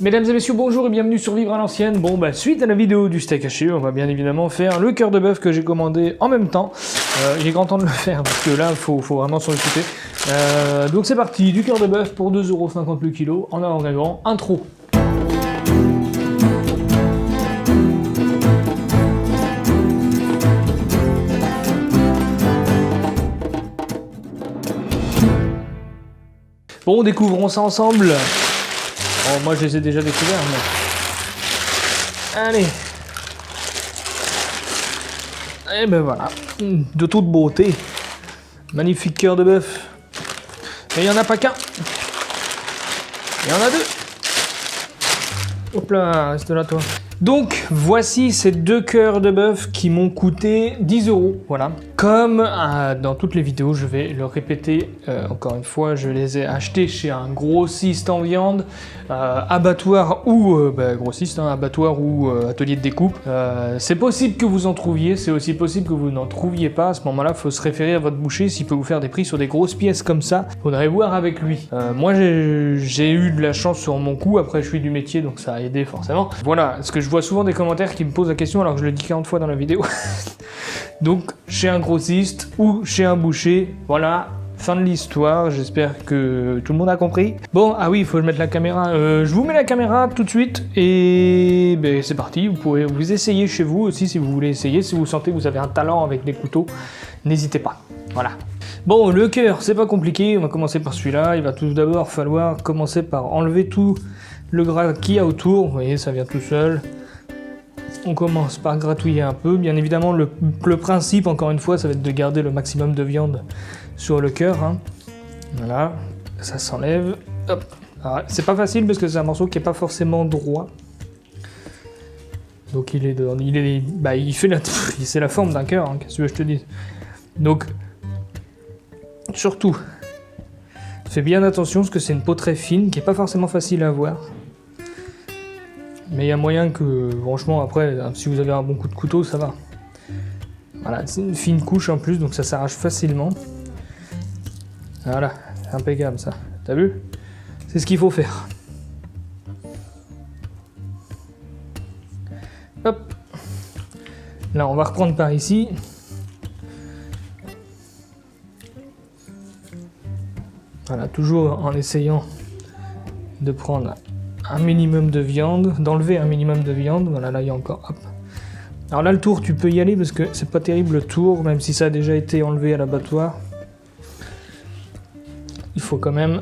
Mesdames et messieurs, bonjour et bienvenue sur Vivre à l'ancienne. Bon, suite à la vidéo du steak haché, on va bien évidemment faire le cœur de bœuf que j'ai commandé en même temps. Il est grand temps de le faire parce que là, faut vraiment s'en occuper. Donc c'est parti, du cœur de bœuf pour 2,50 € le kilo, en avant intro. Bon, découvrons ça ensemble. Oh, moi je les ai déjà découverts, mais... Allez. Et ben voilà, de toute beauté. Magnifique cœur de bœuf. Mais il n'y en a pas qu'un. Il y en a deux. Hop là, reste là toi. Donc, voici ces deux cœurs de bœuf qui m'ont coûté 10 €. Voilà. Comme dans toutes les vidéos, je vais le répéter encore une fois, je les ai achetés chez un grossiste en viande, abattoir ou grossiste, abattoir ou atelier de découpe. C'est possible que vous en trouviez, c'est aussi possible que vous n'en trouviez pas. À ce moment-là, il faut se référer à votre boucher s'il peut vous faire des prix sur des grosses pièces comme ça. Faudrait voir avec lui. Moi, j'ai eu de la chance sur mon coup. Après, je suis du métier, donc ça a aidé forcément. Voilà, parce que je vois souvent des commentaires qui me posent la question alors que je le dis 40 fois dans la vidéo. Donc, chez un grossiste ou chez un boucher, voilà, fin de l'histoire, j'espère que tout le monde a compris. Bon, ah oui, il faut mettre la caméra, je vous mets la caméra tout de suite, et c'est parti, vous pouvez vous essayer chez vous aussi si vous voulez essayer, si vous sentez que vous avez un talent avec des couteaux, n'hésitez pas, voilà. Bon, le cœur, c'est pas compliqué, on va commencer par celui-là, il va tout d'abord falloir commencer par enlever tout le gras qu'il y a autour, vous voyez, ça vient tout seul. On commence par gratouiller un peu. Bien évidemment, le principe, encore une fois, ça va être de garder le maximum de viande sur le cœur. Voilà, ça s'enlève. Hop. C'est pas facile parce que c'est un morceau qui est pas forcément droit. Donc c'est la forme d'un cœur, qu'est-ce que tu veux que je te dise. Donc, surtout, fais bien attention parce que c'est une peau très fine qui est pas forcément facile à avoir. Mais il y a moyen que, franchement, après, si vous avez un bon coup de couteau, ça va. Voilà, c'est une fine couche en plus, donc ça s'arrache facilement. Voilà, impeccable ça. T'as vu? C'est ce qu'il faut faire. Hop. Là, on va reprendre par ici. Voilà, toujours en essayant de prendre un minimum de viande, d'enlever un minimum de viande. Voilà, là il y a encore, hop. Alors là le tour tu peux y aller parce que c'est pas terrible le tour, même si ça a déjà été enlevé à l'abattoir. Il faut quand même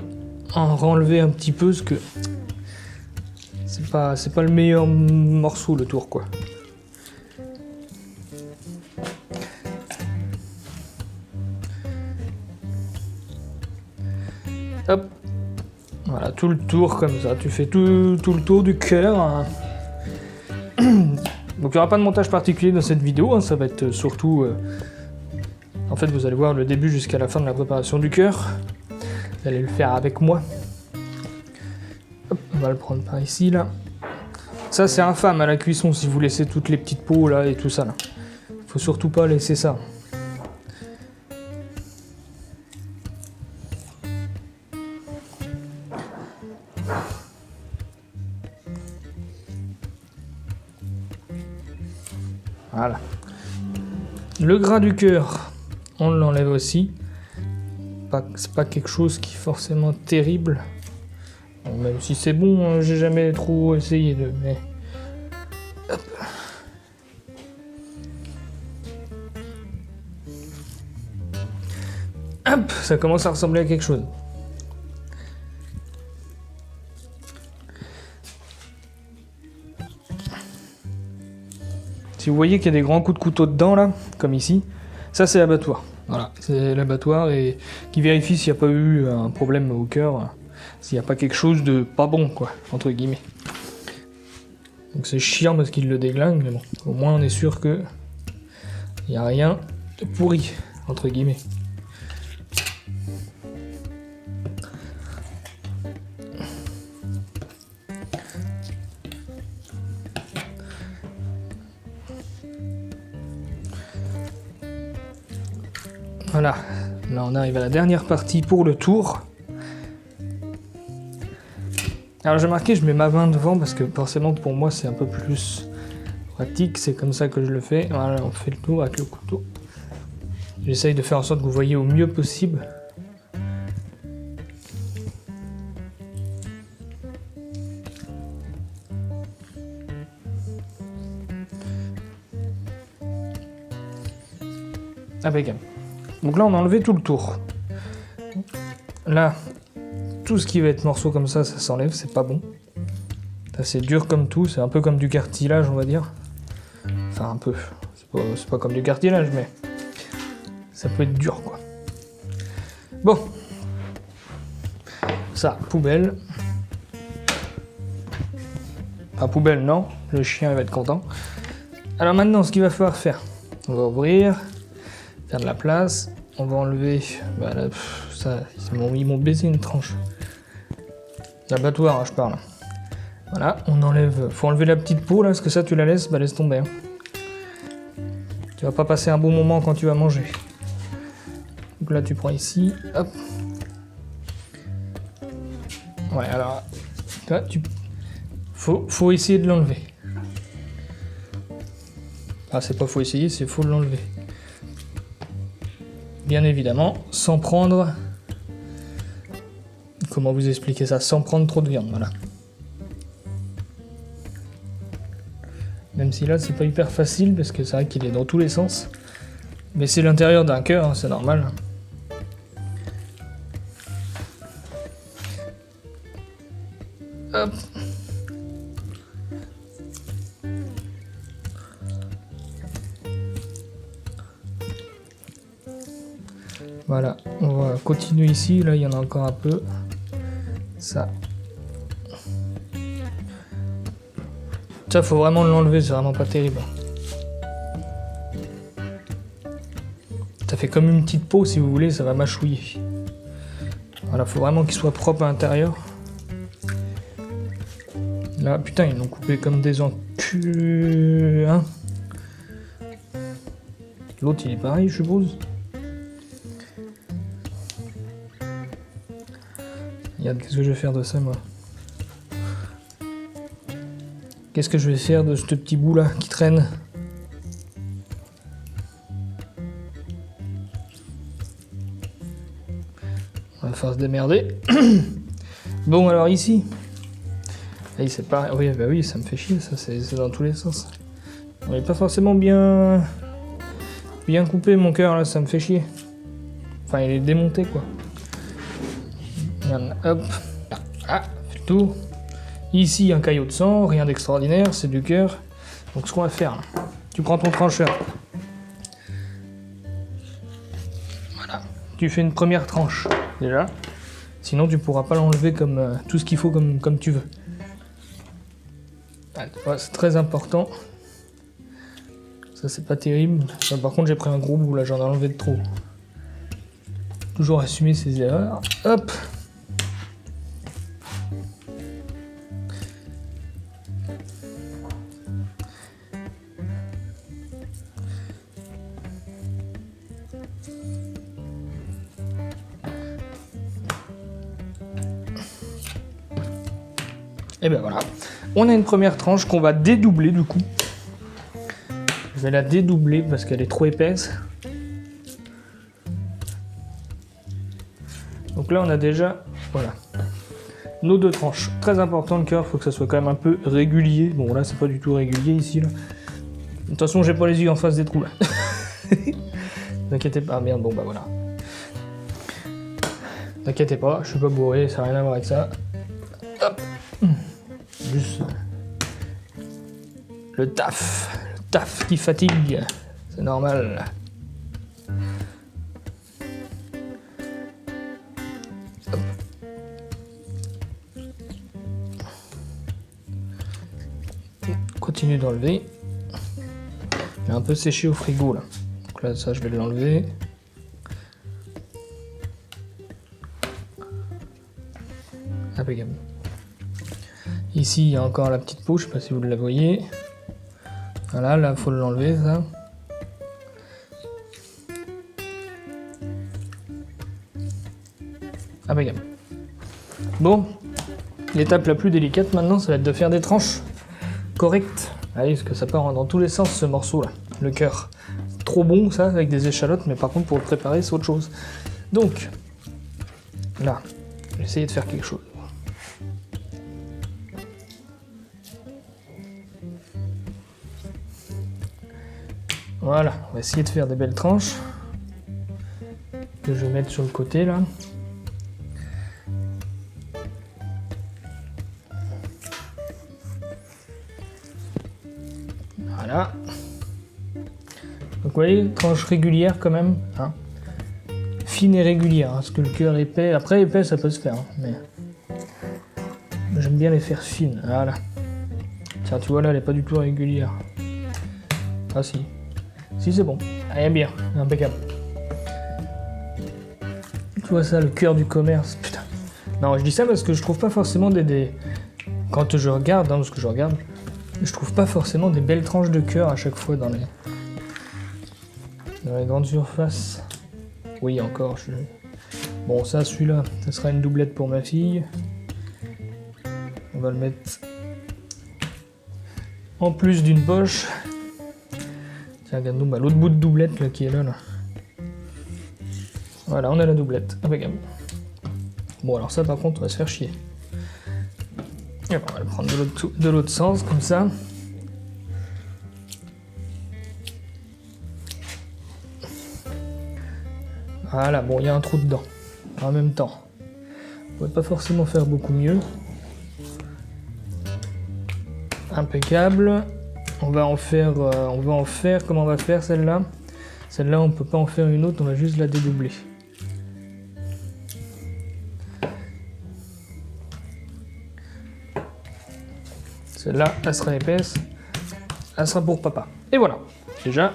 en renlever un petit peu parce que c'est pas le meilleur morceau le tour quoi. Hop. Voilà, tout le tour comme ça, tu fais tout le tour du cœur. Donc il n'y aura pas de montage particulier dans cette vidéo, ça va être surtout... En fait, vous allez voir le début jusqu'à la fin de la préparation du cœur. Vous allez le faire avec moi. Hop, on va le prendre par ici, là. Ça, c'est infâme à la cuisson, si vous laissez toutes les petites peaux, là, et tout ça, là. Faut surtout pas laisser ça. Voilà. Le gras du cœur, on l'enlève aussi. C'est pas quelque chose qui est forcément terrible. Bon, même si c'est bon, j'ai jamais trop essayé de... Mais... Hop. Hop, ça commence à ressembler à quelque chose. Si vous voyez qu'il y a des grands coups de couteau dedans, là, comme ici, ça c'est l'abattoir. Voilà, c'est l'abattoir et qui vérifie s'il n'y a pas eu un problème au cœur, s'il n'y a pas quelque chose de pas bon, quoi, entre guillemets. Donc c'est chiant parce qu'il le déglingue, mais bon, au moins on est sûr que il n'y a rien de pourri, entre guillemets. Voilà, là on arrive à la dernière partie pour le tour. Alors j'ai marqué, je mets ma main devant parce que forcément pour moi c'est un peu plus pratique, c'est comme ça que je le fais. Voilà, on fait le tour avec le couteau. J'essaye de faire en sorte que vous voyez au mieux possible. Impeccable. Donc là on a enlevé tout le tour. Là, tout ce qui va être morceau comme ça s'enlève, c'est pas bon. Ça c'est dur comme tout, c'est un peu comme du cartilage on va dire. Enfin un peu, c'est pas comme du cartilage mais ça peut être dur quoi. Bon, ça, poubelle. Enfin poubelle non, le chien il va être content. Alors maintenant ce qu'il va falloir faire, on va ouvrir, faire de la place, on va enlever, bah là, ça, ils m'ont baisé une tranche. L'abattoir hein, je parle. Voilà, on enlève, faut enlever la petite peau là, parce que ça tu la laisses, bah laisse tomber. Hein. Tu vas pas passer un bon moment quand tu vas manger. Donc là tu prends ici, hop. Ouais alors, là, faut essayer de l'enlever. Ah c'est pas faut essayer, c'est faut l'enlever. Bien évidemment, sans prendre... Comment vous expliquer ça? Sans prendre trop de viande, voilà. Même si là, c'est pas hyper facile, parce que c'est vrai qu'il est dans tous les sens. Mais c'est l'intérieur d'un cœur, hein, c'est normal. Hop. Voilà, on va continuer ici, là il y en a encore un peu. Ça. Ça, faut vraiment l'enlever, c'est vraiment pas terrible. Ça fait comme une petite peau, si vous voulez, ça va mâchouiller. Voilà, faut vraiment qu'il soit propre à l'intérieur. Là, putain, ils l'ont coupé comme des enculés, hein. L'autre, il est pareil, je suppose. Regarde, qu'est-ce que je vais faire de ça, moi? Qu'est-ce que je vais faire de ce petit bout là qui traîne? On va faire se démerder. Bon alors ici. Là, c'est pareil. Oui, bah oui, ça me fait chier, ça c'est dans tous les sens. On n'est pas forcément bien coupé mon cœur là, ça me fait chier. Enfin il est démonté quoi. Hop. Ah, fait le tour. Ici, un caillot de sang, rien d'extraordinaire, c'est du cœur. Donc ce qu'on va faire, tu prends ton trancheur. Voilà. Tu fais une première tranche, déjà. Sinon, tu pourras pas l'enlever comme tout ce qu'il faut comme tu veux. Ouais, c'est très important. Ça, c'est pas terrible. Ça, par contre, j'ai pris un gros bout, là, j'en ai enlevé de trop. Toujours assumer ses erreurs. Hop. Et ben voilà, on a une première tranche qu'on va dédoubler du coup. Je vais la dédoubler parce qu'elle est trop épaisse. Donc là on a déjà, voilà, nos deux tranches. Très important le cœur, il faut que ça soit quand même un peu régulier. Bon là c'est pas du tout régulier ici là. De toute façon j'ai pas les yeux en face des trous là. Ne t'inquiétez pas, merde, bon bah voilà. T'inquiétez pas, je suis pas bourré, ça n'a rien à voir avec ça. Hop. Juste le taf qui fatigue, c'est normal. Hop. Continue d'enlever. Il est un peu séché au frigo là. Donc là ça je vais l'enlever. Impeccable. Ici, il y a encore la petite peau, je sais pas si vous la voyez. Voilà, là, il faut l'enlever, ça. Impeccable. Bon. L'étape la plus délicate maintenant, ça va être de faire des tranches correctes. Allez, parce que ça part dans tous les sens ce morceau là, le cœur. Trop bon ça, avec des échalotes, mais par contre pour le préparer c'est autre chose. Donc, là, je vais essayer de faire quelque chose. Voilà, on va essayer de faire des belles tranches. Que je vais mettre sur le côté là. Voilà. Donc vous voyez, tranche régulière quand même. Hein. Fine et régulière, hein, parce que le cœur épais. Après épais ça peut se faire, hein, mais j'aime bien les faire fines. Voilà. Tiens, tu vois là, elle est pas du tout régulière. Ah si. Si c'est bon. Elle est bien, impeccable. Tu vois ça, le cœur du commerce. Putain. Non, je dis ça parce que je trouve pas forcément quand je regarde, hein, parce que je regarde, je trouve pas forcément des belles tranches de cœur à chaque fois dans les grandes surfaces. Oui, encore. Bon, ça, celui-là, ça sera une doublette pour ma fille. On va le mettre en plus d'une poche. Tiens, regarde-nous, bah, l'autre bout de doublette là, qui est là. Voilà, on a la doublette. Impeccable. Bon, alors ça, par contre, on va se faire chier. Et on va le prendre de l'autre sens, comme ça. Voilà, bon, il y a un trou dedans. En même temps. On ne pourrait pas forcément faire beaucoup mieux. Impeccable. On va en faire, comment on va faire celle-là? Celle-là, on ne peut pas en faire une autre, on va juste la dédoubler. Celle-là, elle sera épaisse. Elle sera pour papa. Et voilà. Déjà,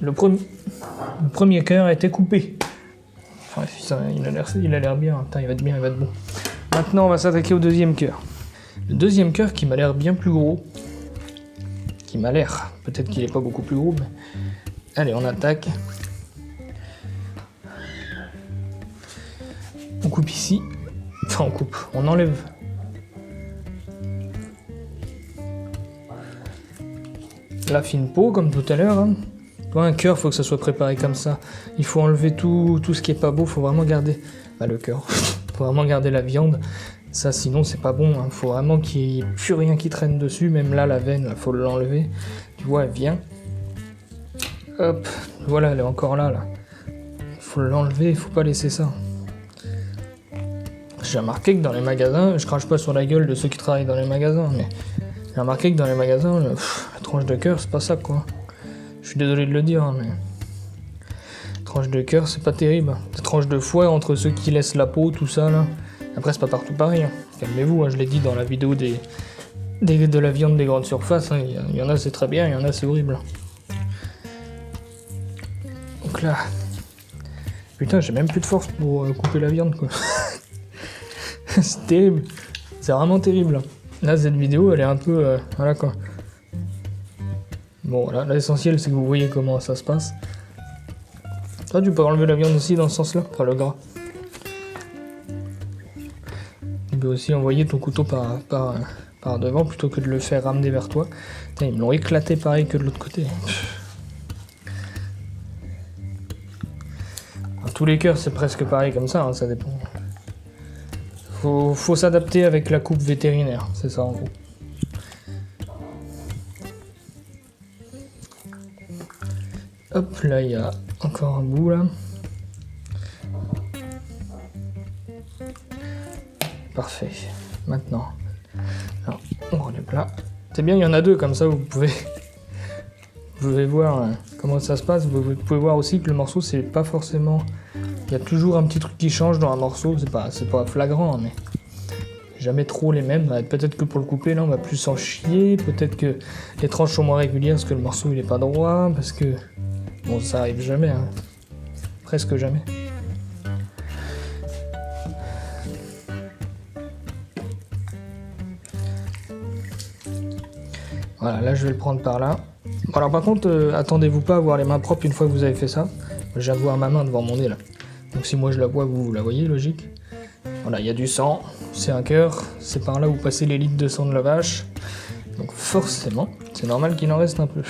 le premier cœur a été coupé. Enfin, ça, il a l'air bien. Putain, il va être bien, il va être bon. Maintenant, on va s'attaquer au deuxième cœur. Le deuxième cœur qui m'a l'air bien plus gros. Qui m'a l'air. Peut-être qu'il n'est pas beaucoup plus gros, mais... Allez, on attaque. On coupe ici. Enfin, on coupe. On enlève. La fine peau, comme tout à l'heure. Hein. Pour un cœur, il faut que ça soit préparé comme ça. Il faut enlever tout ce qui est pas beau. Il faut vraiment garder... Bah, le cœur. Il faut vraiment garder la viande. Ça, sinon, c'est pas bon. Il faut vraiment qu'il n'y ait plus rien qui traîne dessus. Même là, la veine, il faut l'enlever. Tu vois, elle vient. Hop. Voilà, elle est encore là. Il faut l'enlever. Il faut pas laisser ça. J'ai remarqué que dans les magasins... Je crache pas sur la gueule de ceux qui travaillent dans les magasins, mais... J'ai remarqué que dans les magasins, la tranche de cœur, c'est pas ça, quoi. Je suis désolé de le dire, mais... Tranche de cœur, c'est pas terrible. Des tranches de foie entre ceux qui laissent la peau, tout ça, là. Après, c'est pas partout pareil. Hein. Calmez-vous, hein, je l'ai dit dans la vidéo de la viande des grandes surfaces. Hein. Il y en a, c'est très bien, il y en a, c'est horrible. Donc là... Putain, j'ai même plus de force pour couper la viande, quoi. C'est terrible. C'est vraiment terrible. Là, cette vidéo, elle est un peu... voilà, quoi. Bon, là, l'essentiel, c'est que vous voyez comment ça se passe. Toi, tu peux enlever la viande aussi dans ce sens-là, enfin le gras. Tu peux aussi envoyer ton couteau par devant plutôt que de le faire ramener vers toi. Putain, ils me l'ont éclaté pareil que de l'autre côté. Dans tous les cœurs, c'est presque pareil comme ça, hein, ça dépend. Faut s'adapter avec la coupe vétérinaire, c'est ça en gros. Hop, là il y a encore un bout là. Parfait. Maintenant, alors, on relève là. C'est bien, il y en a deux comme ça, vous pouvez voir comment ça se passe. Vous pouvez voir aussi que le morceau c'est pas forcément... Il y a toujours un petit truc qui change dans un morceau, c'est pas flagrant, hein, mais jamais trop les mêmes. Peut-être que pour le couper là on va plus s'en chier, peut-être que les tranches sont moins régulières parce que le morceau il est pas droit, parce que bon ça arrive jamais, hein. Presque jamais. Voilà, là je vais le prendre par là. Bon, alors par contre, attendez-vous pas à avoir les mains propres une fois que vous avez fait ça. Je viens de voir ma main devant mon nez là. Donc si moi je la vois, vous la voyez, logique. Voilà, il y a du sang, c'est un cœur, c'est par là où passaient les litres de sang de la vache. Donc forcément, c'est normal qu'il en reste un peu.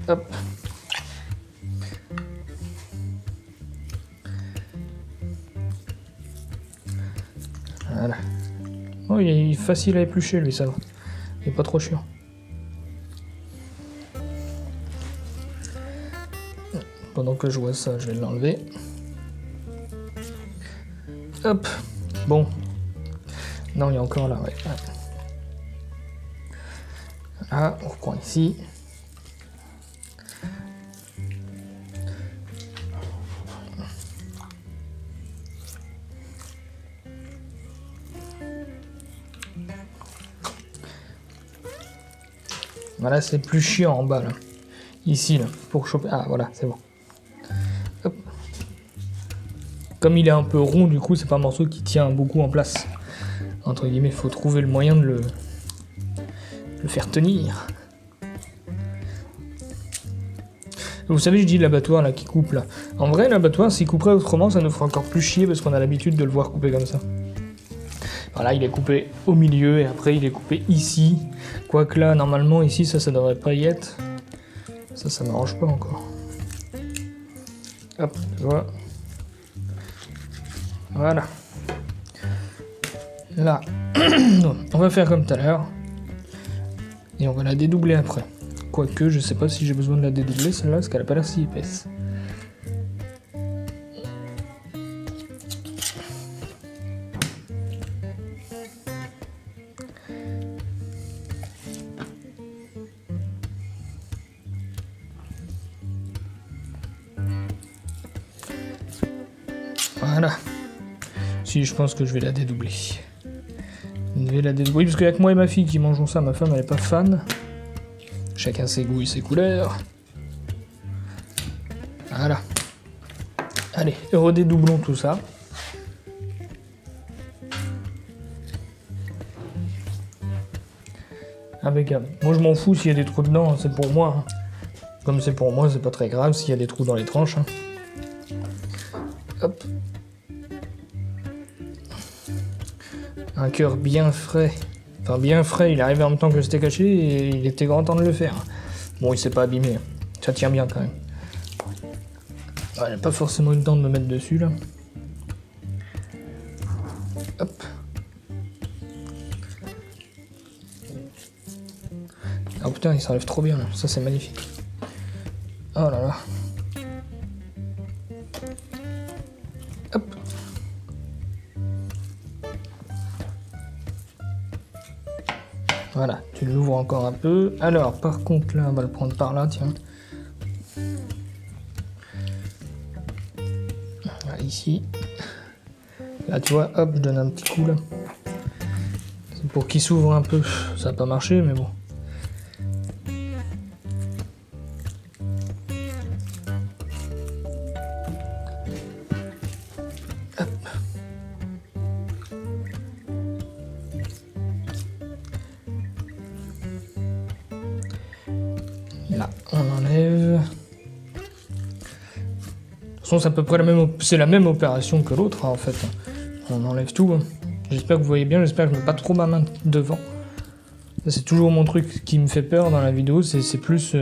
Hop. Voilà. Oh, il est facile à éplucher lui, ça va. Il est pas trop chiant. Pendant que je vois ça, je vais l'enlever. Hop. Bon. Non, il y a encore là, ouais. Là, on reprend ici. Voilà, c'est plus chiant en bas, là. Ici, là, pour choper... Ah, voilà, c'est bon. Hop. Comme il est un peu rond, du coup, c'est pas un morceau qui tient beaucoup en place. Entre guillemets, il faut trouver le moyen de le faire tenir. Vous savez, je dis l'abattoir, là, qui coupe, là. En vrai, l'abattoir, s'il couperait autrement, ça nous ferait encore plus chier, parce qu'on a l'habitude de le voir couper comme ça. Voilà, il est coupé au milieu, et après, il est coupé ici. Quoique là, normalement, ici, ça devrait pas y être. Ça m'arrange pas encore. Hop, tu vois. Voilà. Là, on va faire comme tout à l'heure. Et on va la dédoubler après. Quoique, je sais pas si j'ai besoin de la dédoubler, celle-là, parce qu'elle a pas l'air si épaisse. Voilà. Si, je pense que je vais la dédoubler. Je vais la dédoubler, parce qu'il n'y a que moi et ma fille qui mangeons ça. Ma femme, elle est pas fan. Chacun ses goûts et ses couleurs. Voilà. Allez, redédoublons tout ça. Impeccable. Moi, je m'en fous s'il y a des trous dedans, c'est pour moi. Comme c'est pour moi, c'est pas très grave s'il y a des trous dans les tranches. Hop. Un cœur bien frais. Enfin, bien frais, il est arrivé en même temps que le steak haché et il était grand temps de le faire. Bon, il s'est pas abîmé. Ça tient bien quand même. Ouais, il n'a pas forcément eu le temps de me mettre dessus, là. Hop. Ah putain, il s'enlève trop bien, là. Ça, c'est magnifique. Oh là là. Hop. Voilà, tu l'ouvres encore un peu. Alors, par contre, là, on va le prendre par là, tiens. Voilà, ici. Là, tu vois, hop, je donne un petit coup, là. C'est pour qu'il s'ouvre un peu. Ça n'a pas marché, mais bon. Hop. Là, on enlève. De toute façon, c'est à peu près la même opération que l'autre, hein, en fait. On enlève tout. Hein. J'espère que vous voyez bien, j'espère que je ne mets pas trop ma main devant. C'est toujours mon truc qui me fait peur dans la vidéo, c'est plus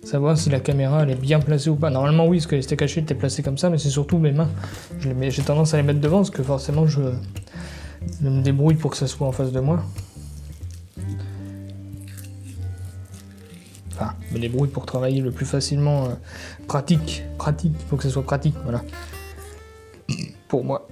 savoir si la caméra elle est bien placée ou pas. Normalement oui, parce que les steaks hachés étaient placés comme ça, mais c'est surtout mes mains. J'ai tendance à les mettre devant, parce que forcément je me débrouille pour que ça soit en face de moi. Enfin, je me débrouille pour travailler le plus facilement. Pratique, il faut que ça soit pratique, voilà. Pour moi.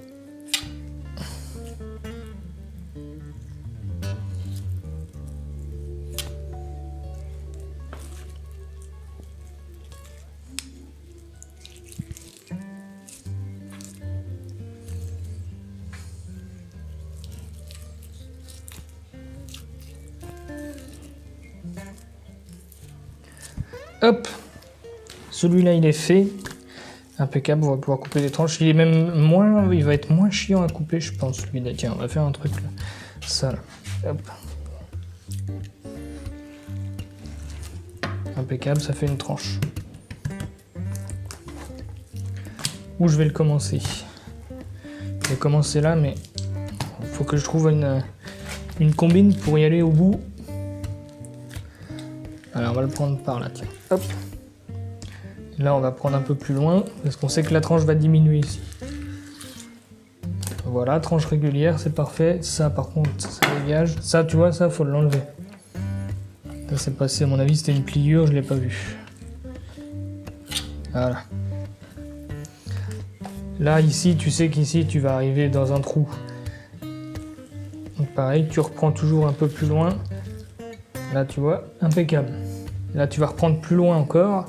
Hop, celui-là il est fait, impeccable, on va pouvoir couper des tranches. Il va être moins chiant à couper, je pense. Celui-là, tiens, on va faire un truc là, ça là, hop, impeccable, ça fait une tranche. où je vais le commencer. Je vais commencer là, mais il faut que je trouve une combine pour y aller au bout. Alors on va le prendre par là, tiens. Hop. Et là on va prendre un peu plus loin, parce qu'on sait que la tranche va diminuer ici. Voilà, tranche régulière, c'est parfait. Ça par contre, ça dégage. Ça, tu vois, ça faut l'enlever. Ça c'est passé, à mon avis c'était une pliure, je l'ai pas vu. Voilà. Là, ici, tu sais qu'ici, tu vas arriver dans un trou. Donc pareil, tu reprends toujours un peu plus loin. Là, tu vois, impeccable. Là, tu vas reprendre plus loin encore.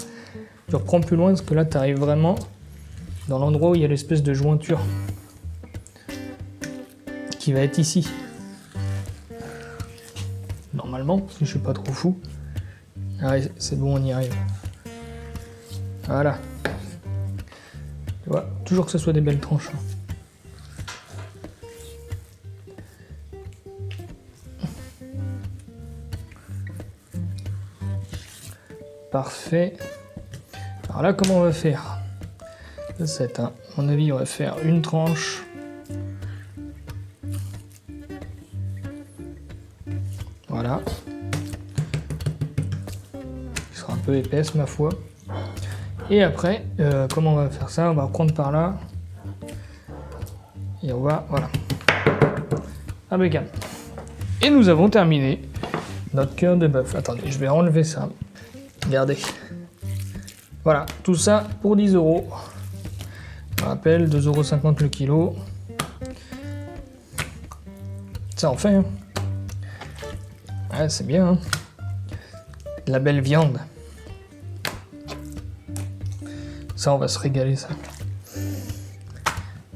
Tu reprends plus loin parce que là, tu arrives vraiment dans l'endroit où il y a l'espèce de jointure qui va être ici. Normalement, si je suis pas trop fou. Ah, c'est bon, on y arrive. Voilà. Tu vois, toujours que ce soit des belles tranches. Parfait. Alors là, comment on va faire? C'est à mon avis, on va faire une tranche. Voilà. Qui sera un peu épaisse, ma foi. Et après, comment on va faire ça? On va prendre par là. Et on va, voilà. Impeccable. Et nous avons terminé notre cœur de bœuf. Attendez, je vais enlever ça. Regardez. Voilà, tout ça pour 10 €. Je rappelle, 2,50 € le kilo. Ça en fait, hein. Ouais, c'est bien, hein. De la belle viande. Ça, on va se régaler, ça.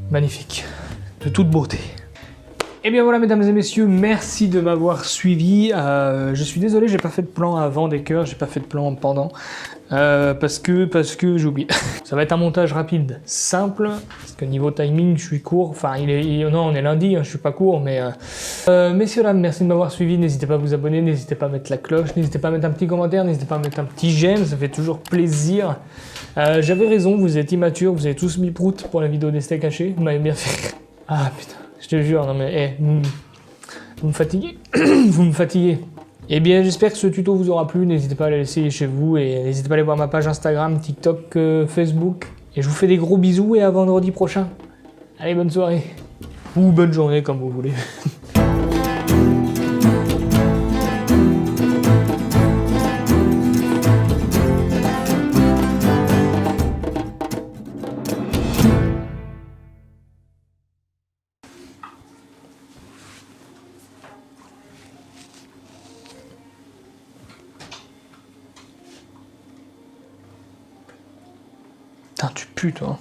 Magnifique. De toute beauté. Et bien voilà, mesdames et messieurs, merci de m'avoir suivi. Je suis désolé, j'ai pas fait de plan avant des cœurs, j'ai pas fait de plan pendant. Parce que j'ai oublié. Ça va être un montage rapide, simple, parce que niveau timing, je suis court. Enfin, non, on est lundi, hein, je suis pas court, mais... messieurs, dames, merci de m'avoir suivi. N'hésitez pas à vous abonner, n'hésitez pas à mettre la cloche, n'hésitez pas à mettre un petit commentaire, n'hésitez pas à mettre un petit j'aime, ça fait toujours plaisir. J'avais raison, vous êtes immatures, vous avez tous mis prout pour la vidéo des steaks hachés, vous m'avez bien fait... Ah putain, je te jure, non mais... vous me fatiguez. Vous me fatiguez. Eh bien, j'espère que ce tuto vous aura plu. N'hésitez pas à le laisser chez vous et n'hésitez pas à aller voir ma page Instagram, TikTok, Facebook. Et je vous fais des gros bisous et à vendredi prochain. Allez, bonne soirée. Ou bonne journée, comme vous voulez. Putain, tu pues, toi.